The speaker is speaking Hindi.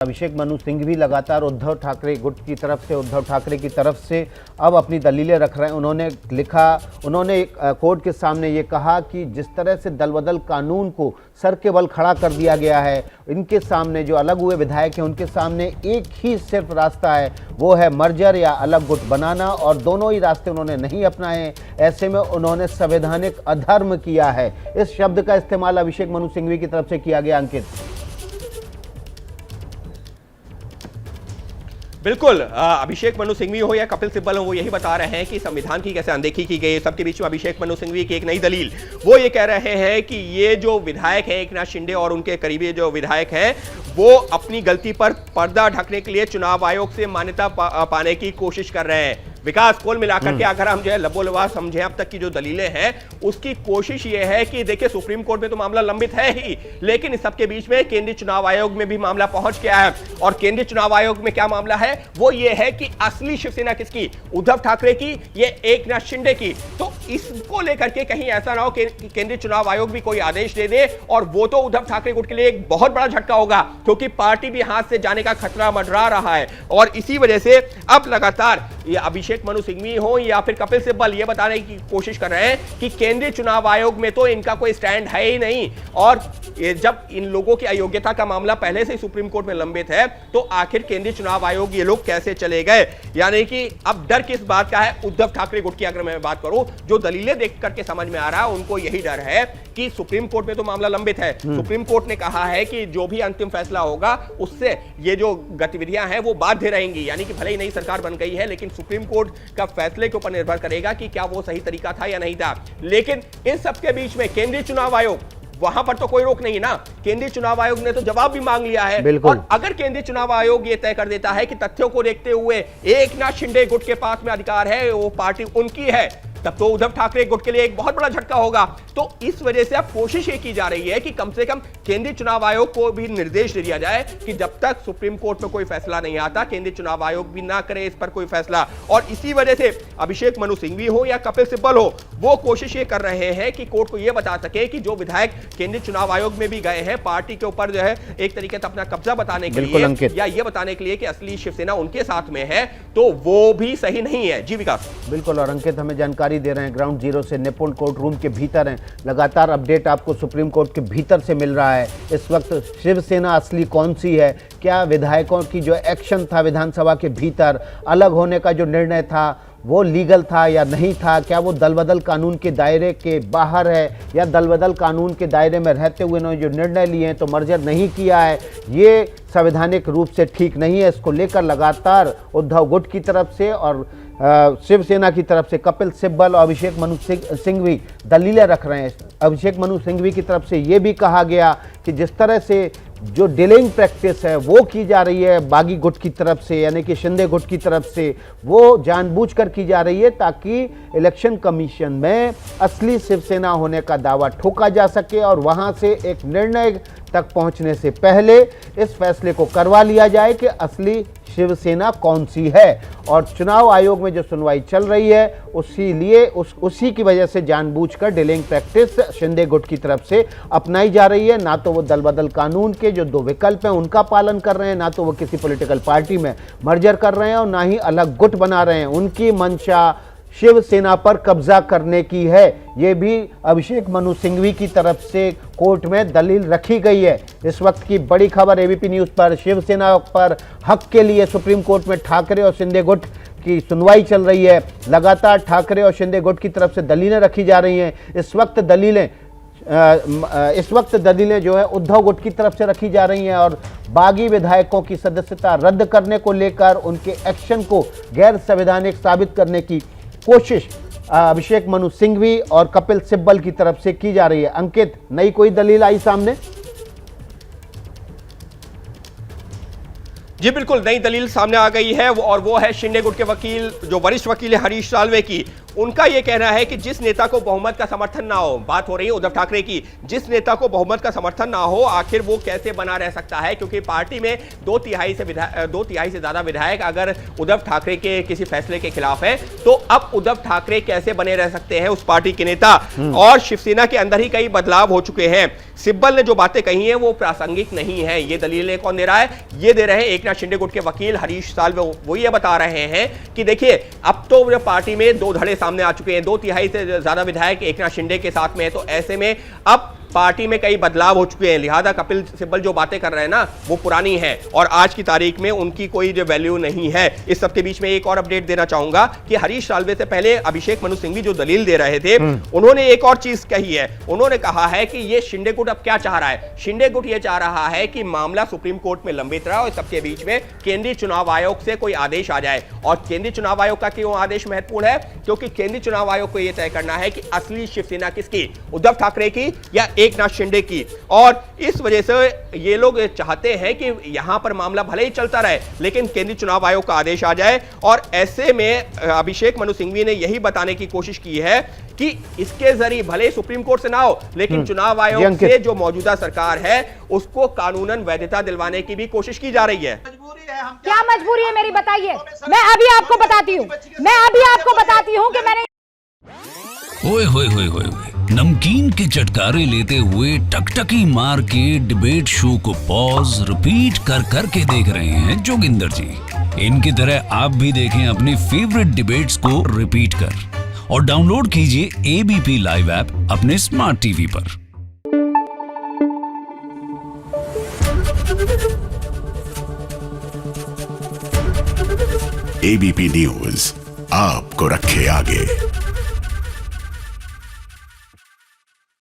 अभिषेक मनु सिंघवी लगातार उद्धव ठाकरे गुट की तरफ से, उद्धव ठाकरे की तरफ से अब अपनी दलीलें रख रहे हैं। उन्होंने कोर्ट के सामने ये कहा कि जिस तरह से दलबदल कानून को सर के बल खड़ा कर दिया गया है, इनके सामने जो अलग हुए विधायक हैं उनके सामने एक ही सिर्फ रास्ता है, वो है मर्जर या अलग गुट बनाना, और दोनों ही रास्ते उन्होंने नहीं अपनाए। ऐसे में उन्होंने संवैधानिक अधर्म किया है। इस शब्द का इस्तेमाल अभिषेक मनु सिंघवी की तरफ से किया गया। अंकित, बिल्कुल, अभिषेक मनु सिंघवी हो या कपिल सिब्बल हो, वो यही बता रहे हैं कि संविधान की कैसे अनदेखी की गई। सबके बीच में अभिषेक मनु सिंघवी की एक नई दलील, वो ये कह रहे हैं कि ये जो विधायक है एकनाथ शिंदे और उनके करीबी जो विधायक हैं, वो अपनी गलती पर पर्दा ढकने के लिए चुनाव आयोग से मान्यता पाने की कोशिश कर रहे हैं। विकास, कुल मिलाकर के अगर हम जो है लबोलबाज समझें अब तक की जो दलीलें हैं, उसकी कोशिश ये है कि देखिए सुप्रीम कोर्ट में तो मामला लंबित है ही, लेकिन इस सबके बीच में केंद्रीय चुनाव आयोग में भी मामला पहुंच गया है। और केंद्रीय चुनाव आयोग में क्या मामला है, वो ये है कि असली शिवसेना किसकी, उद्धव ठाकरे की, ये एकनाथ शिंदे की। तो इसको लेकर के कहीं ऐसा ना हो कि केंद्रीय चुनाव आयोग भी कोई आदेश दे दे, और वो तो उद्धव ठाकरे गुट के लिए एक बहुत बड़ा झटका होगा, क्योंकि पार्टी भी हाथ से जाने का खतरा मंडरा रहा है। और इसी वजह से अब लगातार ये अभिषेक मनु सिंघवी हो या फिर कपिल सिब्बल ये बताने की कोशिश कर रहे हैं कि केंद्रीय चुनाव आयोग में तो इनका कोई स्टैंड है ही नहीं, और जब इन लोगों की अयोग्यता का मामला पहले से ही सुप्रीम कोर्ट में लंबित है, तो आखिर केंद्रीय चुनाव आयोग ये लोग कैसे चले गए। यानी कि अब डर किस बात का है, उद्धव ठाकरे गुट की अगर मैं बात करूं, जो दलीलें देख करके समझ में आ रहा है, उनको यही डर है कि सुप्रीम कोर्ट में तो मामला लंबित है। सुप्रीम कोर्ट ने कहा है कि जो भी अंतिम फैसला होगा उससे ये जो गतिविधियां हैं वो बाध्य रहेंगी। यानी कि भले ही नई सरकार बन गई है, लेकिन सुप्रीम कोर्ट का फैसले के ऊपर निर्भर करेगा कि क्या वो सही तरीका था या नहीं था। लेकिन इन सबके बीच में केंद्रीय चुनाव आयोग, वहां पर तो कोई रोक नहीं ना, केंद्रीय चुनाव आयोग ने तो जवाब भी मांग लिया है। और अगर केंद्रीय चुनाव आयोग ये तय कर देता है कि तथ्यों को देखते हुए एकनाथ शिंदे गुट के पास में अधिकार है, वो पार्टी उनकी है, तब तो उद्धव ठाकरे गुट के लिए एक बहुत बड़ा झटका होगा। तो इस वजह से अब कोशिश ये की जा रही है कि कम से कम केंद्रीय चुनाव आयोग को भी निर्देश दे दिया जाए कि जब तक सुप्रीम कोर्ट में कोई फैसला नहीं आता, केंद्रीय चुनाव आयोग भी ना करे इस पर कोई फैसला। और इसी वजह से अभिषेक मनु सिंघवी हो या कपिल सिब्बल हो, वो कोशिश ये कर रहे हैं कि कोर्ट को यह बता सके कि जो विधायक केंद्रीय चुनाव आयोग में भी गए हैं, पार्टी के ऊपर जो है एक तरीके से अपना कब्जा बताने के लिए या ये बताने के लिए कि असली शिवसेना उनके साथ में है, तो वो भी सही नहीं है। जी विकास। बिल्कुल, और अंकित हमें जानकारी दे रहे हैं ग्राउंड जीरो से, निपुण कोर्ट रूम के भीतर हैं, लगातार अपडेट आपको सुप्रीम कोर्ट के भीतर से मिल रहा है। इस वक्त शिवसेना असली कौन सी है, क्या विधायकों की जो एक्शन था विधानसभा के भीतर, अलग होने का जो निर्णय था वो लीगल था या नहीं था, क्या वो दलबदल कानून के दायरे के बाहर है या दलबदल कानून के दायरे में रहते हुए उन्होंने जो निर्णय लिए हैं तो मर्जर नहीं किया है, ये संवैधानिक रूप से ठीक नहीं है। इसको लेकर लगातार उद्धव गुट की तरफ से और शिवसेना की तरफ से कपिल सिब्बल और अभिषेक मनु सिंघवी दलीलें रख रहे हैं। अभिषेक मनु सिंघवी की तरफ से ये भी कहा गया कि जिस तरह से जो डिलेइंग प्रैक्टिस है वो की जा रही है बागी गुट की तरफ से, यानी कि शिंदे गुट की तरफ से, वो जानबूझकर की जा रही है ताकि इलेक्शन कमीशन में असली शिवसेना होने का दावा ठोका जा सके और वहां से एक निर्णय तक पहुंचने से पहले इस फैसले को करवा लिया जाए कि असली शिवसेना कौन सी है। और चुनाव आयोग में जो सुनवाई चल रही है उसी की वजह से जानबूझकर डिलेइंग प्रैक्टिस शिंदे गुट की तरफ से अपनाई जा रही है। ना तो वो दलबदल कानून के जो दो विकल्प हैं उनका पालन कर रहे हैं, ना तो वो किसी पॉलिटिकल पार्टी में मर्जर कर रहे हैं और ना ही अलग गुट बना रहे हैं। उनकी मंशा शिवसेना पर कब्जा करने की है। ये भी अभिषेक मनु सिंघवी की तरफ से कोर्ट में दलील रखी गई है। इस वक्त की बड़ी खबर एबीपी न्यूज पर, शिवसेना पर हक के लिए सुप्रीम कोर्ट में ठाकरे और शिंदे गुट की सुनवाई चल रही है। लगातार ठाकरे और शिंदे गुट की तरफ से दलीलें रखी जा रही हैं। इस वक्त दलीलें जो है उद्धव गुट की तरफ से रखी जा रही हैं और बागी विधायकों की सदस्यता रद्द करने को लेकर उनके एक्शन को गैर संवैधानिक साबित करने की कोशिश अभिषेक मनु सिंघवी और कपिल सिब्बल की तरफ से की जा रही है। अंकित, नई कोई दलील आई सामने? जी बिल्कुल, नई दलील सामने आ गई है और वो है शिंदे गुट के वकील, जो वरिष्ठ वकील है हरीश साल्वे की। उनका यह कहना है कि जिस नेता को बहुमत का समर्थन ना हो, बात हो रही है उद्धव ठाकरे की, जिस नेता को बहुमत का समर्थन ना हो आखिर वो कैसे बना रह सकता है, क्योंकि पार्टी में 2/3 से ज्यादा विधायक अगर उद्धव ठाकरे के किसी फैसले के खिलाफ है तो अब उद्धव ठाकरे कैसे बने रह सकते हैं उस पार्टी के नेता। और शिवसेना के अंदर ही कई बदलाव हो चुके हैं। सिब्बल ने जो बातें कही हैं वो प्रासंगिक नहीं है। ये दलीलें कौन दे रहा है? ये दे रहे हैं एकनाथ शिंदे गुट के वकील हरीश साल्वे। वो ये बता रहे हैं कि देखिए अब तो पार्टी में 2 धड़े सामने आ चुके हैं, 2/3 से ज्यादा विधायक एकनाथ शिंदे के साथ में है, तो ऐसे में अब पार्टी में कई बदलाव हो चुके हैं, लिहाजा कपिल सिब्बल जो बातें कर रहे हैं ना वो पुरानी है और आज की तारीख में उनकी कोई जो वैल्यू नहीं है। इस सब के बीच में एक और अपडेट देना चाहूंगा कि हरीश साल्वे से पहले अभिषेक मनु सिंघवी जो दलील दे रहे थे उन्होंने एक और चीज कही है। उन्होंने कहा है कि ये शिंदे गुट अब क्या चाह रहा है? शिंदे गुट ये चाह रहा है कि मामला सुप्रीम कोर्ट में लंबित रहा और सबके बीच में केंद्रीय चुनाव आयोग से कोई आदेश आ जाए। और केंद्रीय चुनाव आयोग का क्यों आदेश महत्वपूर्ण है? क्योंकि केंद्रीय चुनाव आयोग को यह तय करना है कि असली शिवसेना किसकी, उद्धव ठाकरे की या एकनाथ शिंदे की। और इस वजह से ये लोग चाहते हैं कि यहां पर मामला भले ही चलता रहे लेकिन केंद्रीय चुनाव आयोग का आदेश आ जाए। और ऐसे में अभिषेक मनु सिंघवी ने यही बताने की कोशिश की है कि इसके जरिए भले सुप्रीम कोर्ट से ना हो लेकिन चुनाव आयोग से जो मौजूदा सरकार है उसको कानूनन वैधता दिलवाने की भी कोशिश की जा रही है। क्या मजबूरी है मेरी, बताइए। मैं अभी आपको बताती हूँ कि मैंने ओए होए होए होए होए, नमकीन के चटकारे लेते हुए टकटकी मार के डिबेट शो को पॉज रिपीट कर कर के देख रहे हैं जोगिंदर जी। इनकी तरह आप भी देखें अपनी फेवरेट डिबेट्स को रिपीट कर और डाउनलोड कीजिए एबीपी लाइव ऐप अपने स्मार्ट टीवी पर। एबीपी न्यूज आपको रखे आगे।